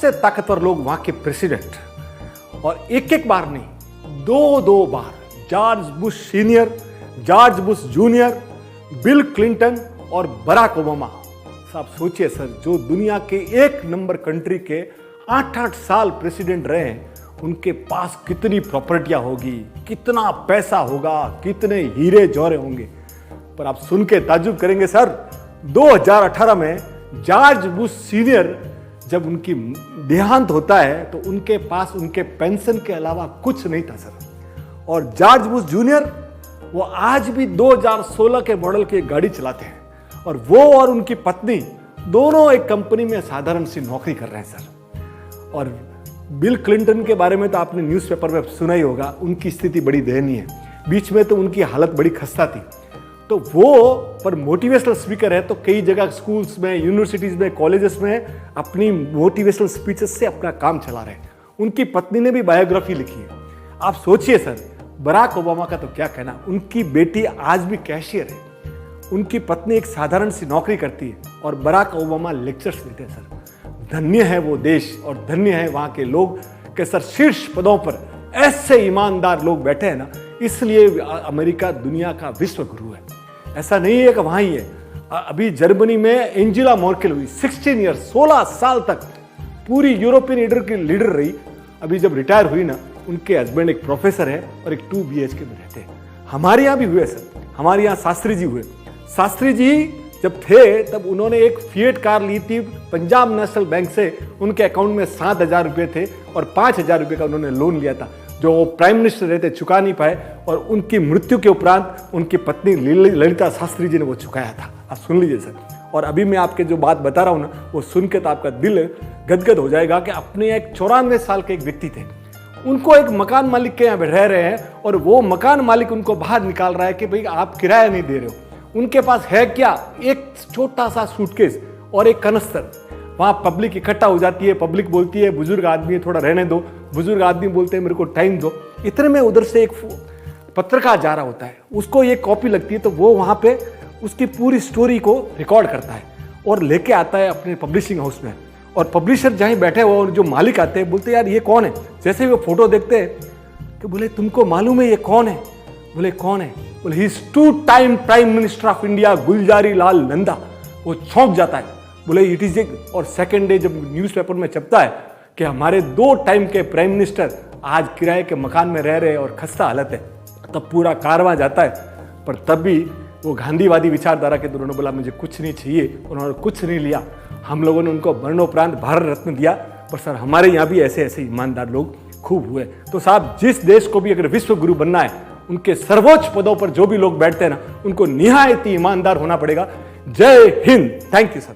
सबसे ताकतवर लोग वहां के प्रेसिडेंट, और एक एक बार नहीं, दो बार George Bush senior, George Bush junior, Bill Clinton और बराक ओबामा। साहब सोचिए सर, जो दुनिया के एक नंबर कंट्री के 8-8 साल प्रेसिडेंट रहे हैं, उनके पास कितनी प्रॉपर्टियां होगी, कितना पैसा होगा, कितने हीरे जौहरे होंगे। पर आप सुन के ताज्जुब करेंगे सर, 2018 में जॉर्ज बुश सीनियर जब उनकी देहांत होता है तो उनके पास उनके पेंशन के अलावा कुछ नहीं था सर। और जॉर्ज बुश जूनियर वो आज भी 2016 के मॉडल की गाड़ी चलाते हैं, और वो और उनकी पत्नी दोनों एक कंपनी में साधारण सी नौकरी कर रहे हैं सर। और बिल क्लिंटन के बारे में तो आपने न्यूज़पेपर में सुना ही होगा, उनकी स्थिति बड़ी दयनीय है, बीच में तो उनकी हालत बड़ी खस्ता थी। तो वो पर मोटिवेशनल स्पीकर है, तो कई जगह स्कूल्स में, यूनिवर्सिटीज़ में, कॉलेजेस में अपनी मोटिवेशनल स्पीचेस से अपना काम चला रहे हैं। उनकी पत्नी ने भी बायोग्राफी लिखी है। आप सोचिए सर, बराक ओबामा का तो क्या कहना, उनकी बेटी आज भी कैशियर है, उनकी पत्नी एक साधारण सी नौकरी करती है, और बराक ओबामा लेक्चर्स देते हैं सर। धन्य है वो देश और धन्य है वहाँ के लोग कि सर शीर्ष पदों पर ऐसे ईमानदार लोग बैठे हैं ना, इसलिए अमेरिका दुनिया का विश्व गुरु है। ऐसा नहीं है कि वहाँ ही है, अभी जर्मनी में एंजेला मर्केल हुई, 16 ईयर, 16 साल तक पूरी यूरोपियन लीडर रही। अभी जब रिटायर हुई ना, उनके हस्बैंड एक प्रोफेसर है और एक 2 BHK में रहते हैं। हमारे यहाँ भी हुए सर, हमारे यहाँ शास्त्री जी हुए। शास्त्री जी जब थे तब उन्होंने एक फिएट कार ली थी पंजाब नेशनल बैंक से, उनके अकाउंट में 7,000 रुपये थे और 5,000 रुपये का उन्होंने लोन लिया था, जो वो प्राइम मिनिस्टर रहते चुका नहीं पाए, और उनकी मृत्यु के उपरांत उनकी पत्नी ललिता शास्त्री जी ने वो चुकाया था। आप सुन लीजिए सर। और अभी मैं आपके जो बात बता रहा हूँ ना, वो सुन के तो आपका दिल गदगद हो जाएगा कि अपने एक 94 साल के एक व्यक्ति थे, उनको एक मकान मालिक के यहाँ रह रहे हैं, और वो मकान मालिक उनको बाहर निकाल रहा है कि भाई आप किराया नहीं दे रहे हो। उनके पास है क्या, एक छोटा सा सूटकेस और एक कनस्तर। वहाँ पब्लिक इकट्ठा हो जाती है, पब्लिक बोलती है बुजुर्ग आदमी है, थोड़ा रहने दो, बुजुर्ग आदमी बोलते हैं मेरे को टाइम दो। इतने में उधर से एक पत्रकार जा रहा होता है, उसको ये कॉपी लगती है, तो वो वहाँ पे उसकी पूरी स्टोरी को रिकॉर्ड करता है और लेके आता है अपने पब्लिशिंग हाउस में। और पब्लिशर जहाँ बैठे हुए और जो मालिक आते हैं बोलते यार ये कौन है। जैसे वो फोटो देखते हैं कि बोले तुमको मालूम है ये कौन है? बोले कौन है? बोले he is 2 time prime minister of India Gulzari Lal Nanda. वो चौंक जाता है, बोले इट इज एक। और सेकेंड डे जब न्यूज़पेपर में छपता है कि हमारे 2 टाइम के प्राइम मिनिस्टर आज किराए के मकान में रह रहे हैं और खस्ता हालत है, तब पूरा कारवां जाता है। पर तब भी वो गांधीवादी विचारधारा के उन्होंने बोला मुझे कुछ नहीं चाहिए, उन्होंने कुछ नहीं लिया। हम लोगों ने उनको मरणोपरांत भारत रत्न दिया, पर सर हमारे यहाँ भी ऐसे ऐसे ईमानदार लोग खूब हुए। तो साहब जिस देश को भी अगर विश्व गुरु बनना है, उनके सर्वोच्च पदों पर जो भी लोग बैठते हैं ना, उनको निहायत ईमानदार होना पड़ेगा। जय हिंद। Thank you sir.